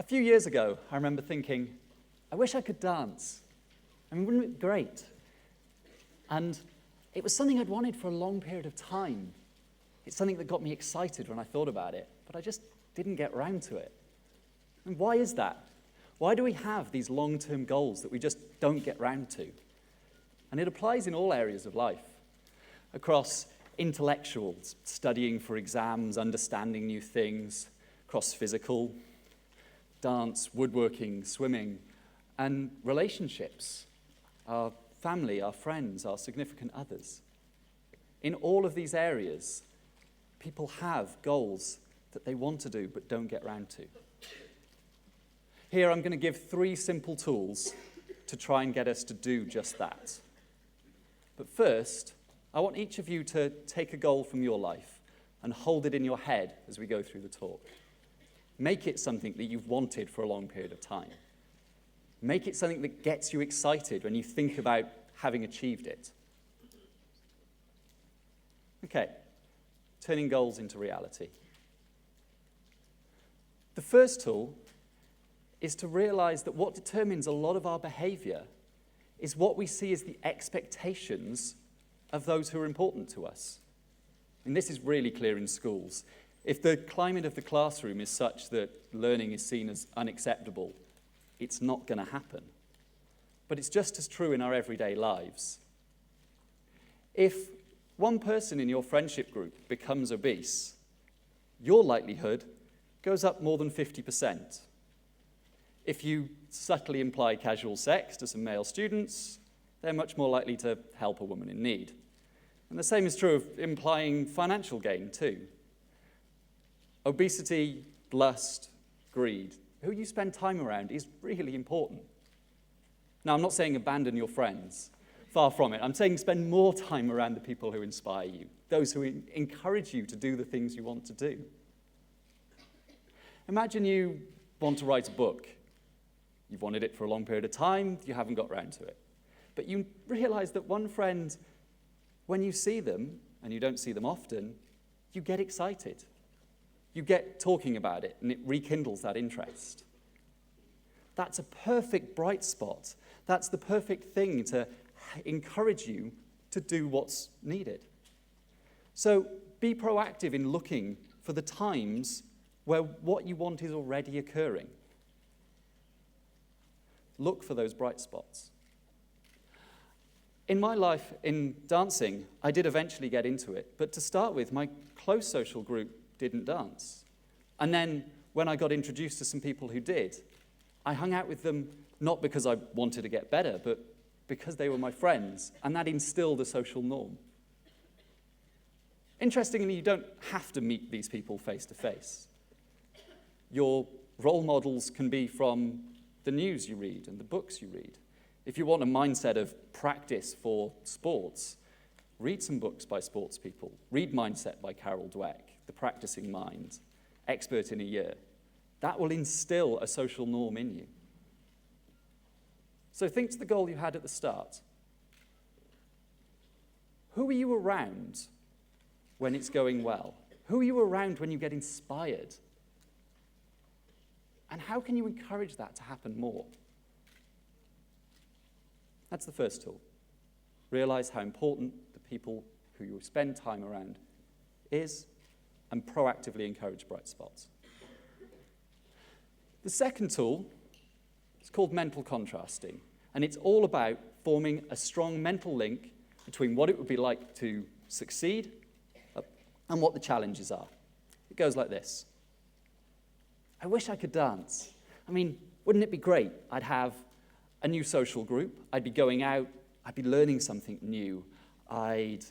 few years ago, I remember thinking, I wish I could dance. I mean, wouldn't it be great? And it was something I'd wanted for a long period of time. It's something that got me excited when I thought about it, but I just didn't get round to it. And why is that? Why do we have these long-term goals that we just don't get round to? And it applies in all areas of life, across intellectuals, studying for exams, understanding new things, across physical, dance, woodworking, swimming, and relationships, our family, our friends, our significant others. In all of these areas, people have goals that they want to do but don't get round to. Here I'm going to give 3 simple tools to try and get us to do just that. But first, I want each of you to take a goal from your life and hold it in your head as we go through the talk. Make it something that you've wanted for a long period of time. Make it something that gets you excited when you think about having achieved it. Okay, turning goals into reality. The first tool is to realize that what determines a lot of our behavior is what we see as the expectations of those who are important to us. And this is really clear in schools. If the climate of the classroom is such that learning is seen as unacceptable, it's not going to happen. But it's just as true in our everyday lives. If one person in your friendship group becomes obese, your likelihood goes up more than 50%. If you subtly imply casual sex to some male students, they're much more likely to help a woman in need. And the same is true of implying financial gain too. Obesity, lust, greed, who you spend time around is really important. Now, I'm not saying abandon your friends. Far from it. I'm saying spend more time around the people who inspire you, those who encourage you to do the things you want to do. Imagine you want to write a book. You've wanted it for a long period of time, you haven't got round to it. But you realize that one friend, when you see them, and you don't see them often, you get excited. You get talking about it, and it rekindles that interest. That's a perfect bright spot. That's the perfect thing to encourage you to do what's needed. So be proactive in looking for the times where what you want is already occurring. Look for those bright spots. In my life in dancing, I did eventually get into it, but to start with, my close social group didn't dance. And then when I got introduced to some people who did, I hung out with them not because I wanted to get better, but because they were my friends, and that instilled a social norm. Interestingly, you don't have to meet these people face to face. Your role models can be from the news you read and the books you read. If you want a mindset of practice for sports, read some books by sports people. Read Mindset by Carol Dweck, The Practicing Mind, Expert in a Year. That will instill a social norm in you. So think to the goal you had at the start. Who are you around when it's going well? Who are you around when you get inspired? And how can you encourage that to happen more? That's the first tool. Realize how important the people who you spend time around is, and proactively encourage bright spots. The second tool is called mental contrasting, and it's all about forming a strong mental link between what it would be like to succeed and what the challenges are. It goes like this. I wish I could dance. I mean, wouldn't it be great? I'd have a new social group. I'd be going out. I'd be learning something new. I'd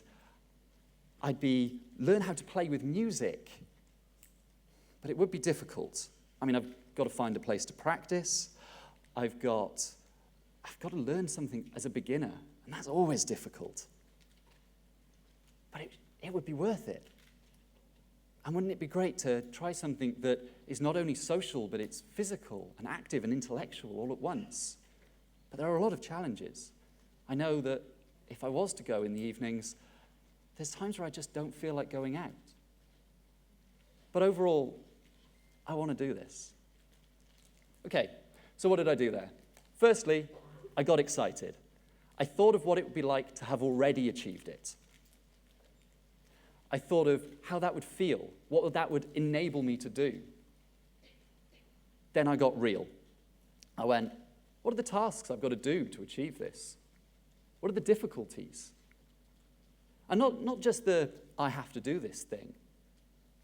learn how to play with music. But it would be difficult. I mean, I've got to find a place to practice. I've got to learn something as a beginner, and that's always difficult. But it would be worth it. And wouldn't it be great to try something that is not only social, but it's physical and active and intellectual all at once? But there are a lot of challenges. I know that if I was to go in the evenings, there's times where I just don't feel like going out. But overall, I want to do this. Okay, so what did I do there? Firstly, I got excited. I thought of what it would be like to have already achieved it. I thought of how that would feel, what that would enable me to do. Then I got real. I went, what are the tasks I've got to do to achieve this? What are the difficulties? And not just the, I have to do this thing,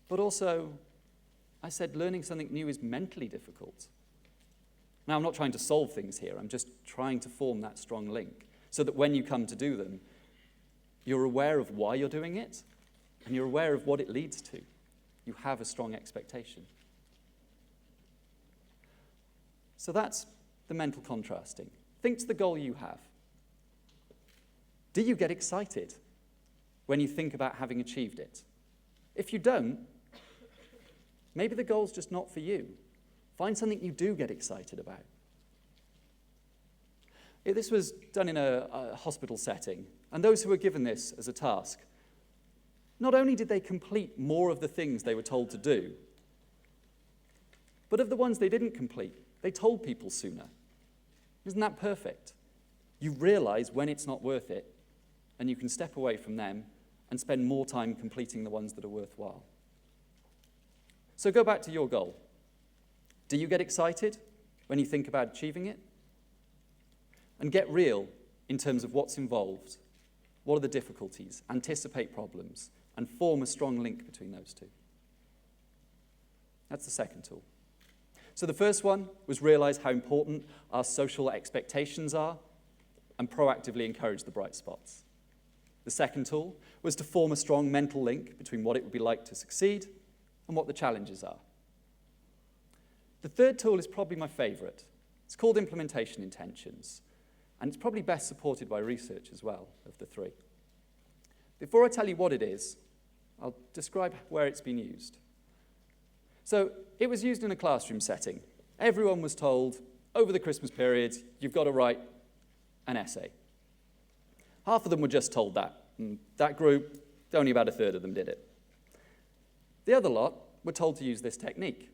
but also, I said learning something new is mentally difficult. Now, I'm not trying to solve things here. I'm just trying to form that strong link so that when you come to do them, you're aware of why you're doing it and you're aware of what it leads to. You have a strong expectation. So that's the mental contrasting. Think to the goal you have. Do you get excited when you think about having achieved it? If you don't, maybe the goal's just not for you. Find something you do get excited about. This was done in a hospital setting, and those who were given this as a task, not only did they complete more of the things they were told to do, but of the ones they didn't complete, they told people sooner. Isn't that perfect? You realize when it's not worth it, and you can step away from them and spend more time completing the ones that are worthwhile. So go back to your goal. Do you get excited when you think about achieving it? And get real in terms of what's involved. What are the difficulties? Anticipate problems and form a strong link between those two. That's the second tool. So the first one was realize how important our social expectations are and proactively encourage the bright spots. The second tool was to form a strong mental link between what it would be like to succeed and what the challenges are. The third tool is probably my favorite. It's called implementation intentions, and it's probably best supported by research as well, of the three. Before I tell you what it is, I'll describe where it's been used. So it was used in a classroom setting. Everyone was told, over the Christmas period, you've got to write an essay. Half of them were just told that, and that group, only about a third of them did it. The other lot were told to use this technique.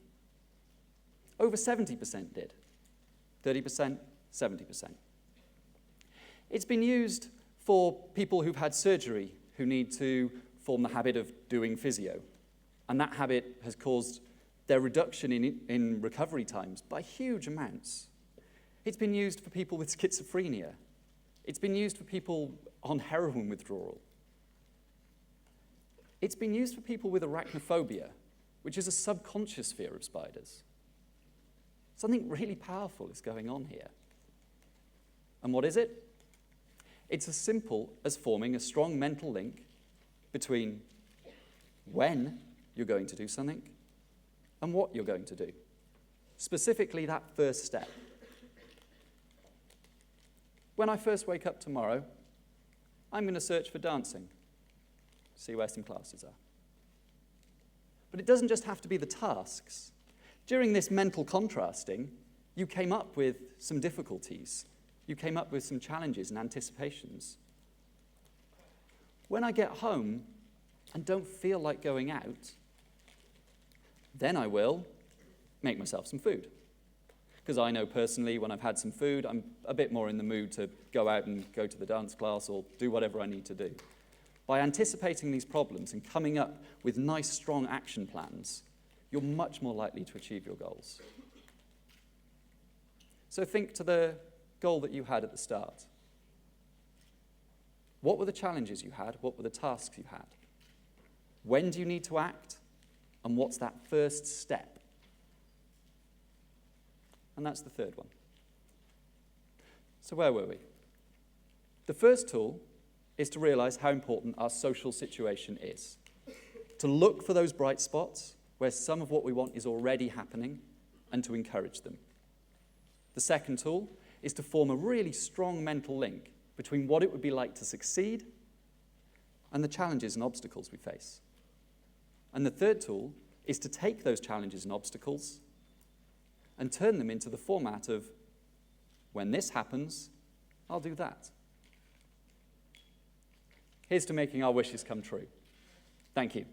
Over 70% did. 30%, 70%. It's been used for people who've had surgery who need to form the habit of doing physio. And that habit has caused their reduction in recovery times by huge amounts. It's been used for people with schizophrenia. It's been used for people on heroin withdrawal. It's been used for people with arachnophobia, which is a subconscious fear of spiders. Something really powerful is going on here. And what is it? It's as simple as forming a strong mental link between when you're going to do something and what you're going to do. Specifically, that first step. When I first wake up tomorrow, I'm going to search for dancing, see where some classes are. But it doesn't just have to be the tasks. During this mental contrasting, you came up with some difficulties. You came up with some challenges and anticipations. When I get home and don't feel like going out, then I will make myself some food. Because I know personally when I've had some food, I'm a bit more in the mood to go out and go to the dance class or do whatever I need to do. By anticipating these problems and coming up with nice, strong action plans, you're much more likely to achieve your goals. So think to the goal that you had at the start. What were the challenges you had? What were the tasks you had? When do you need to act? And what's that first step? And that's the third one. So where were we? The first tool is to realize how important our social situation is. To look for those bright spots where some of what we want is already happening, and to encourage them. The second tool is to form a really strong mental link between what it would be like to succeed and the challenges and obstacles we face. And the third tool is to take those challenges and obstacles and turn them into the format of, when this happens, I'll do that. Here's to making our wishes come true. Thank you.